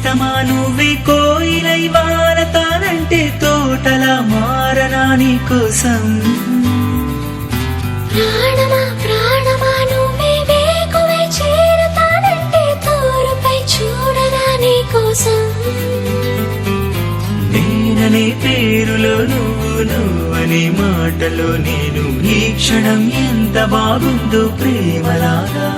నేస్తమా నువ్వే కోయిలై వారతానంటే తోటలా మారనా నీ కోసం. ప్రాణమా ప్రాణమా నువ్వే వేకువై చేరతానంటే తోరుపై చూడనా నీ కోసం. నేననే పేరులో నువ్వు, నువ్వనే మాటలో నేను, ఈ క్షణం ఎంత బాగుందో ప్రేమలాగా.